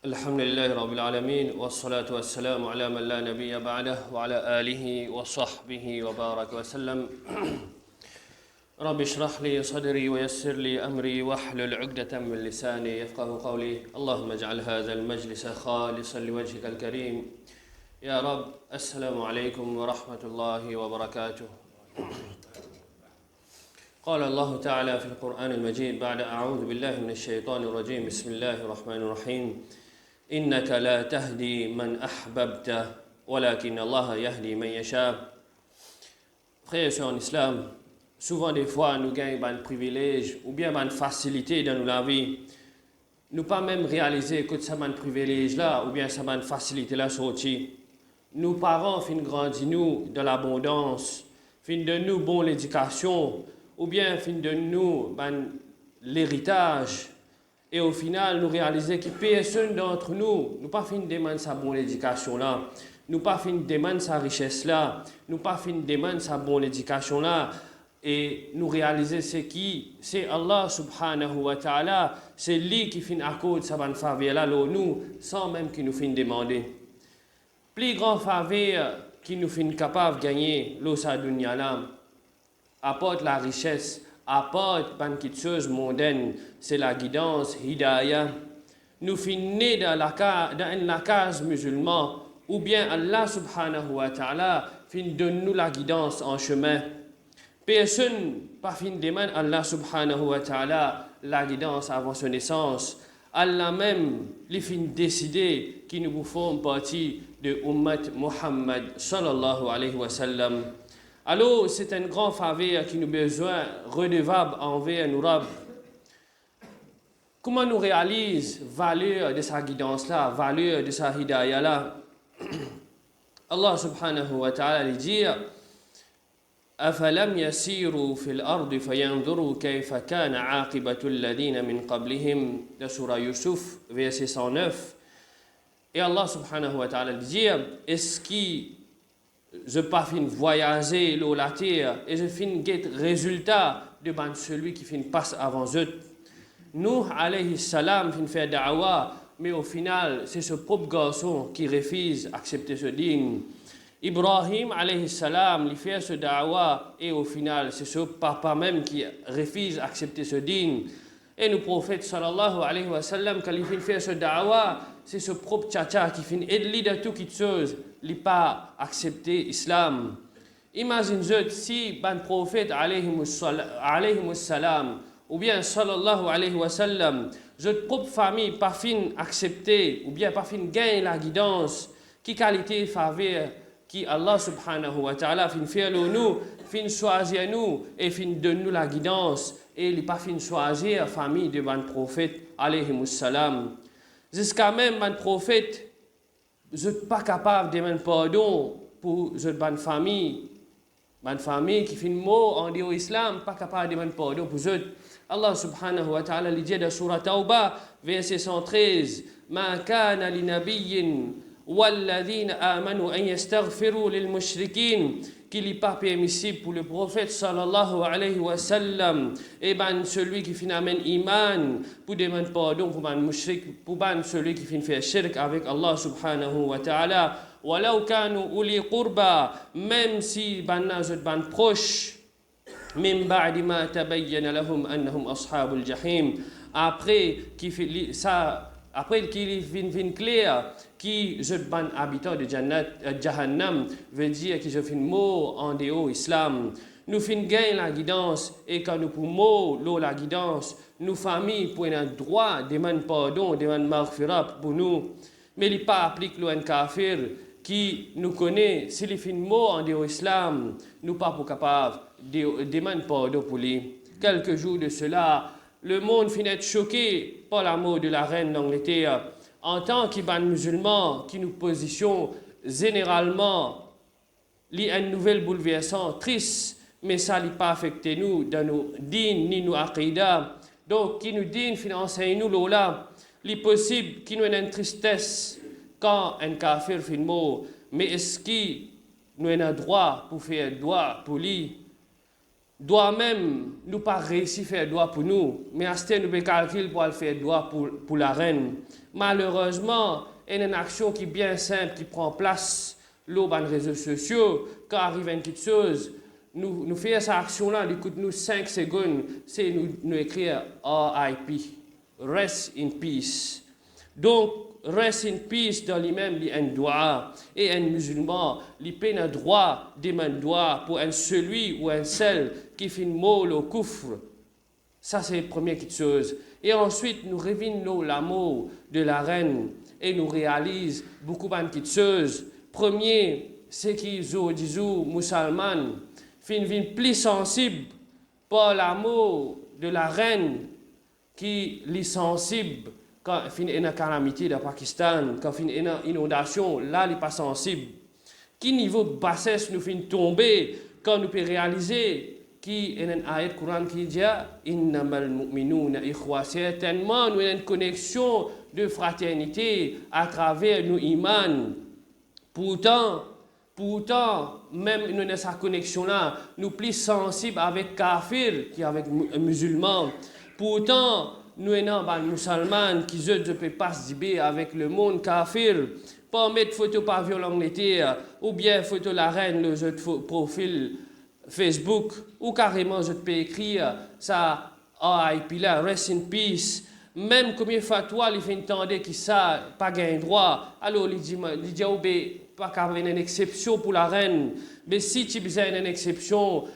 الحمد لله رب العالمين والصلاة والسلام على من لا نبي بعده وعلى آله وصحبه وبارك وسلم. رب اشرح لي صدري ويسر لي أمري واحلل عقدة من لساني يفقه قولي. اللهم اجعل هذا المجلس خالصا لوجهك الكريم يا رب. السلام عليكم ورحمة الله وبركاته. قال الله تعالى في القرآن المجيد بعد أعوذ بالله من الشيطان الرجيم بسم الله الرحمن الرحيم إنك لا تهدي من أحببت ولكن الله يهدي من يشاء. Frères et sœurs en islam, souvent des fois nous gagnons un privilège ou bien une facilité dans la vie. Nous pas même réaliser que ça un privilège là ou bien ça une facilité là sorti. Nos parents fin grandi nous dans l'abondance, fin de nous bon l'éducation ou bien fin de nous l'héritage. Et au final, nous réaliser que personne d'entre nous, nous pas fin demander sa bonne éducation là, nous pas fin demander sa richesse là, nous pas fin demander sa bonne éducation là, et nous réaliser c'est qui, c'est Allah subhanahu wa ta'ala, c'est lui qui fin accord sa bonne faveur là, nous, sans même qu'il nous fin demander. Plus grand faveur qui nous fin capable de gagner, l'eau sa dunya là, apporte la richesse, apporte quelque chose mondaine, c'est la guidance, hidayah. Nous finissons dans la case musulman, ou bien Allah subhanahu wa ta'ala donne nous la guidance en chemin. Personne pas fin demande Allah subhanahu wa ta'ala la guidance avant son naissance. Allah même, il fin décider qui nous forme partie de Ummat Muhammad sallallahu alayhi wa sallam. Alors, c'est un grand faveur qui nous besoin redevable envers nous Rab. Comment nous réalise valeur de sa guidance-là, valeur de sa hidayah-là? Allah subhanahu wa ta'ala dit أَفَلَمْ يَسِيرُوا فِي الْأَرْضِ فَيَنْظُرُوا كَيْفَ كَانَ عَاقِبَةُ الَّذِينَ مِنْ قَبْلِهِمْ de Surah Yusuf, verset 109. Et Allah subhanahu wa ta'ala dit est-ce qu'il je pas fin voyager la terre et je fin get résultat de celui qui fin passe avant eux. Nuh alayhi salam fin fait da'wa, mais au final c'est ce pauvre garçon qui refuse d'accepter ce digne. Ibrahim alayhi salam lui fait ce da'wa et au final c'est ce papa même qui refuse d'accepter ce digne. Et le prophète sallallahu alayhi wa sallam quand il fait ce da'wa, c'est ce propre tchacha qui fin aide de tout quelque chose, il pas accepté l'islam. Imagine si le prophète alayhi salam ou bien sallallahu alayhi wa sallam, votre propre famille pas fin accepter ou bien pas fin gagner la guidance, qui qualité faveur qui Allah subhanahu wa ta'ala fin faire nous, fin choisir nous et fin donne nous la guidance et il pas fin choisir la famille de le prophète alayhi salam. Jusqu'à même le prophète, je suis pas capable de demander pardon pour cette bonne famille qui fait mot en dehors islam, pas capable de demander pardon pour eux. Allah subhanahu wa ta'ala dit dans Surah Tawbah, verset 113, ما كان لنبي والذين آمنوا أن يستغفروا للمشركين qu'il n'est pas permissible pour le prophète sallallahu alayhi wa sallam et celui qui fin amène iman pour demander pardon pour mushrik, pour celui qui fin fait shirk avec Allah subhanahu wa ta'ala walau kanu uli qurba, même si ban proche min ba'di ma tabayyana lahum annahum ashabul jahim, après qu'il fin clair qui je ban habitant de Jahannam veut dire que je fin mot en dehors islam. Nous fin gain la guidance et quand nous pouvons la guidance, nous familles pour un droit demande pardon, demande maghfira pour nous. Mais il pas applique un kafir qui nous connaît, s'il fin mot en dehors islam, nous pas pour capable de demander pardon pour lui. Quelques jours de cela, le monde finit choqué par la mort de la reine d'Angleterre. En tant que musulmans qui nous positionnent généralement, il y a un nouvel bouleversement triste, mais ça n'a pas affecté nous dans nos dînes ni nos aqidah. Donc, qui nous dit, financez nous là, il est possible qu'il nous ait une tristesse quand un kafir fait mort, mais est-ce qu'il nous a droit pour faire droit pour lui? doit même nous pas réussir à faire droit pour nous, mais à ce temps nous calculer pour faire droit pour la reine. Malheureusement, il y a une action qui est bien simple, qui prend place dans les réseaux sociaux. Quand arrive une petite chose, nous faisons cette action-là, il coûte nous 5 secondes, c'est nous écrire RIP, Rest in Peace. Donc, Rest in Peace dans lui-même, il y a un droit. Et un musulman, il paie un droit, des un droit pour un celui ou un seul qui fait mal au coufre. Ça, c'est la première chose. Et ensuite, nous revenons l'amour de la reine et nous réalisons beaucoup de petites choses. Premier, c'est qu'ils ont dit musulmans, fin plus sensible par l'amour de la reine qui est sensible quand il y a une calamité dans Pakistan, quand il y a une inondation, là, il n'est pas sensible. Quel niveau de bassesse nous fait tomber quand nous pouvons réaliser qu'il y a une ayat Coran qui dit Innamal mu'minuna ikhwa. Certainement, nous avons une connexion de fraternité à travers nos imams. Pourtant, même nous avons cette connexion-là, nous sommes plus sensibles avec kafir qu'avec musulmans. Pourtant, nous avons des musulmans qui ne peuvent pas se dire avec le monde kafir. Pas mettre photo pavillon l'Angleterre, ou bien photo la reine, le jeu de profil Facebook, ou carrément je peux écrire ça, RIP là, Rest in Peace. Même combien de fatwa, il fait entendre que ça pas gain droit. Alors, il dit, pas qu'il y ait une exception pour la reine. Mais si tu as une exception,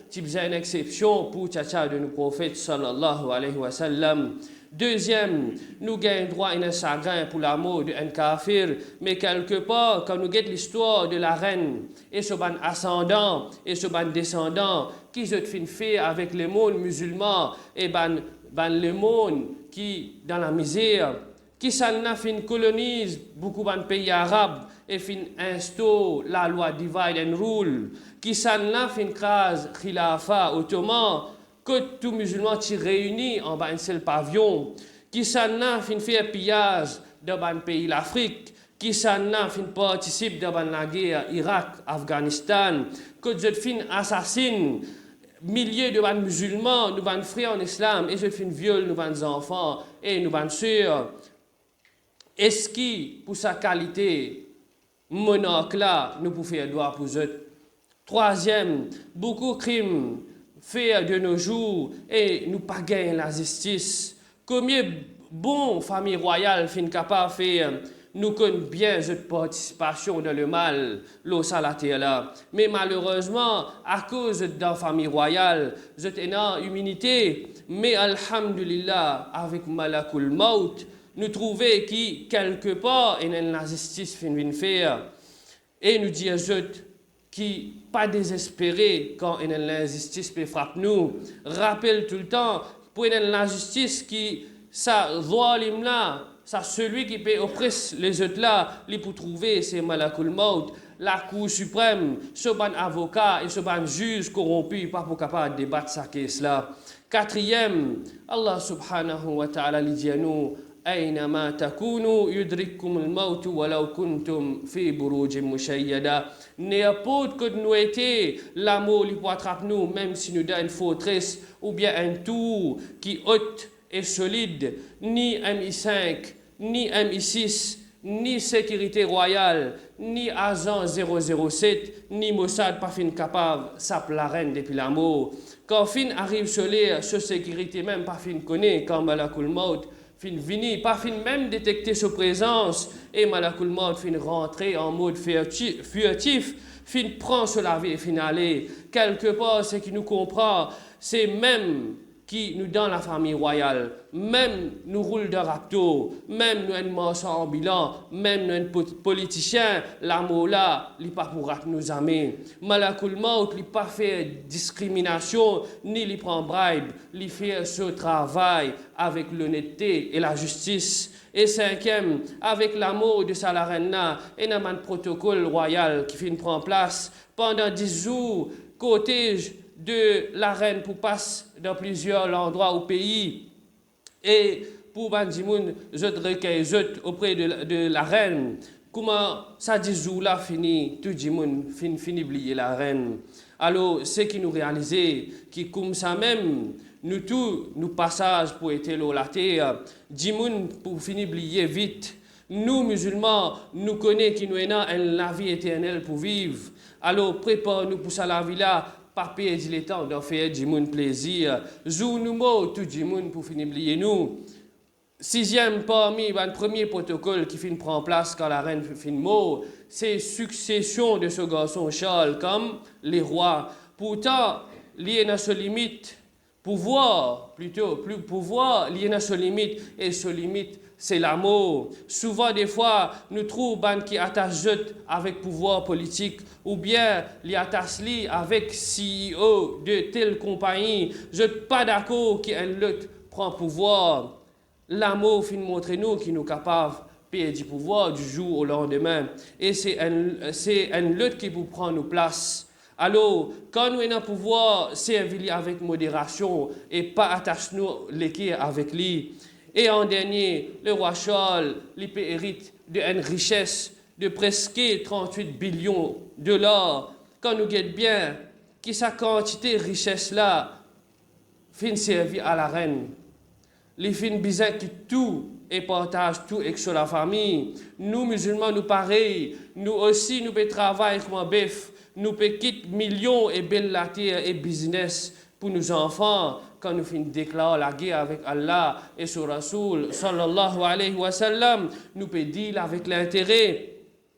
pour tchatcha de nos prophètes sallallahu alayhi wa sallam. Deuxième, nous gagnons droit à un chagrin pour l'amour d'un kafir, mais quelque part, quand nous guettons l'histoire de la reine et son ascendant et son descendant, qui se fait avec le monde musulman et le monde qui dans la misère, qui s'en a fait colonise beaucoup de pays arabes et fin instaure la loi divide and rule, qui s'en a fait crase khilafa ottoman, que tout musulman qui réunit en bas un seul pavillon, qui s'en a fait un pillage dans un pays l'Afrique, qui s'en a fait participe dans la guerre Irak, Afghanistan, que je fin assassine milliers de musulmans, nous ban frères en islam, et je fin viol nous ban enfants et nous ban sœurs. Est-ce que pour sa qualité monarque là, nous pouvons faire droit pour eux? Troisième, beaucoup de crimes faits de nos jours et nous pas gagner la justice. Combien bon famille royale fin capable de faire nous connaissons bien cette participation dans le mal, l'eau salataire là. Mais malheureusement, à cause de la famille royale, cette énorme humilité, mais alhamdulillah, avec Malakul Maut, nous trouvons que quelque part, il y a la justice fin faire. Et nous disons qui pas désespéré quand il y a l'injustice peut frapper nous. Rappelle tout le temps, pour la justice qui, ça, là, ça, celui qui peut oppresser les autres là, il pour trouver, c'est Malakul Maut, la Cour suprême, ce ban avocat et ce ban juge corrompu, pas pour capable de débattre sa caisse là. Quatrième, Allah subhanahu wa ta'ala dit à nous, أينما تكونوا يدرككم الموت ولو كنتم في بروج مشيدة. N'importe que nous été, l'amour lui peut attraper nous, même si nous dans une forteresse ou bien un tour qui haute et solide, ni MI5, ni MI6, ni sécurité royale, ni agent 007, ni Mossad pas fin capable, sape la reine depuis l'amour. Quand fin arrive sur l'air, ce sécurité même pas fin connaît, quand Malakul Maut fin vini, pas fin même détecter sa présence, et Malakul Maut fin rentrer en mode furtif, fin prend sur la vie et fin aller. Quelque part, ce qui nous comprend, c'est même qui nous dans la famille royale, même nous roule de rapto, même nous un marchand ambulant, même nous un politicien, l'amour là, il pas pour nous amener. Malakul Maut, il pas fait discrimination, ni il prend bribe, il fait ce travail avec l'honnêteté et la justice. Et cinquième, avec l'amour de sa reine, il y a un protocole royal qui finit prendre place pendant 10 jours, côté de la reine pour passer dans plusieurs endroits au pays et pour Bandimoun, je recueille auprès de la reine. Comment ça 10 jours là fini, tout le monde finit oublier la reine. Alors, c'est qui nous réaliser, qui comme ça même, nous tous, nous passage pour être là la terre, dimoun pour finir oublier vite. Nous, musulmans, nous connaissons qui nous avons la vie éternelle pour vivre. Alors, prépare-nous pour ça la vie là, pas perdre le temps d'en faire du monde plaisir. Zou nous mots tout du monde pour finir oublier nous. Sixième parmi le premier protocole qui finit prend place quand la reine finit mort, c'est succession de ce garçon Charles comme les rois. Pourtant, il y a une limite, pouvoir, il y a une limite, et ce limite, c'est l'amour. Souvent, des fois, nous trouvons qui attachent avec pouvoir politique, ou bien les attachent avec CEO de telle compagnie. Je ne suis pas d'accord qu'elle lutte prend pouvoir. L'amour finit montrer nous qui nous capables de perdre du pouvoir du jour au lendemain. Et c'est une lutte qui vous prend nos places. Alors, quand nous avons pouvoir, servir avec modération et pas attacher nous l'équerre avec lui. Et en dernier, le roi Charles, il hérite d'une richesse de presque 38 billions de dollars. Quand nous guettons bien, que sa quantité de richesse-là finit servir à la reine. Les fins bizarres qui tout et partagent tout avec la famille. Nous, musulmans, nous pareil. Nous aussi, nous pouvons travailler comme un bœuf. Nous pouvons quitter millions et belle la terre et business pour nos enfants. Quand nous finissons déclarer la guerre avec Allah et son Rasoul, sallallahu alayhi wa sallam, nous pouvons deal avec l'intérêt.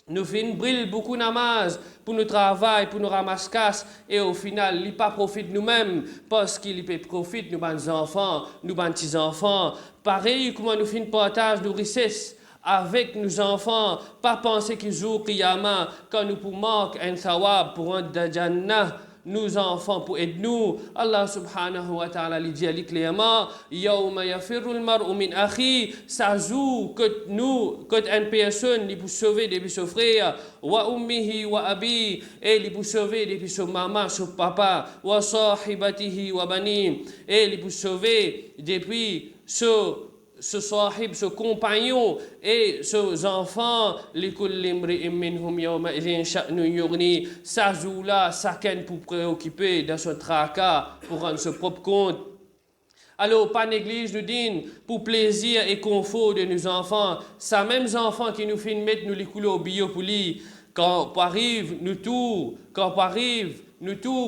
Nous faisons briller beaucoup de namaz pour nous travailler, pour nous ramasser casse, et au final, il ne pas profite nous-mêmes parce qu'il peut profiter nous nos enfants, nous petits-enfants. Pareil, comment nous faisons partage de richesses avec nos enfants, pas penser qu'ils jouent Qiyama quand nous pouvons manquer un thawab pour un Jannah. Nos enfants pour aider nous. Allah subhanahu wa ta'ala lui dit clairement, Yawma yafirru al-mar'u min akhi, ça joue que nous, que une personne, il peut sauver depuis son frère, wa ummihi wa abi, et il peut sauver depuis son maman, son papa, wa sahibatihi wa bani, et il peut sauver depuis ce sahib, ce compagnon et ses enfants, ça joue là, chacun pour préoccuper dans son tracas, pour rendre son propre compte. Alors, pas néglige nous dit, pour plaisir et confort de nos enfants, ces mêmes enfants qui nous font mettre nous les couleurs au bio pour lui, quand arrive nous tout,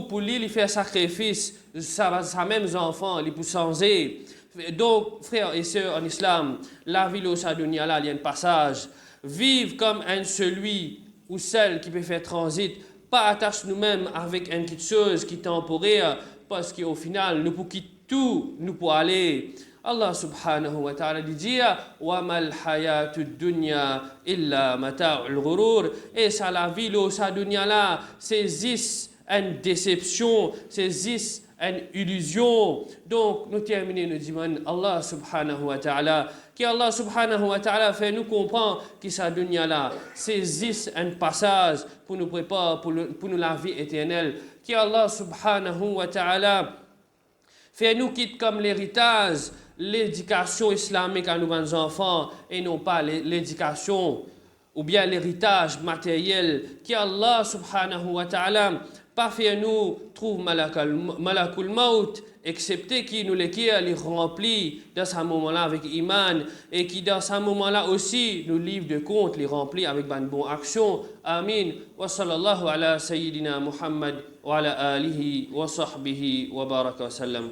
pour lui, il fait sacrifice, ces mêmes enfants, les pour changer. Donc, frères et sœurs en islam, la vie au Sadunia, là, il y a un passage. Vive comme un celui ou celle qui peut faire transit. Pas attache nous-mêmes avec une petite chose qui est temporaire, parce qu'au final, nous pouvons quitter tout, nous pouvons aller. Allah subhanahu wa ta'ala dit wa mal hayatud dunya illa mata'ul ghurur. Et ça, la vie au Sadunia, là, c'est juste une déception, c'est juste une illusion. Donc, nous terminons, nous disons Allah subhanahu wa ta'ala, que Allah subhanahu wa ta'ala fait nous comprendre que sa dunya là, c'est juste un passage pour nous préparer pour nous la vie éternelle. Que Allah subhanahu wa ta'ala fait nous quitter comme l'héritage, l'éducation islamique à nos enfants et non pas l'éducation ou bien l'héritage matériel. Que Allah subhanahu wa ta'ala pas fait nous trouve malakul maut, excepté qui nous les remplit dans ce moment-là avec iman et qui dans ce moment-là aussi nous livre de compte, les remplit avec une bonne action. Amin. Wa sallallahu ala sayyidina Muhammad wa ala alihi wa sahbihi wa baraka wa sallam.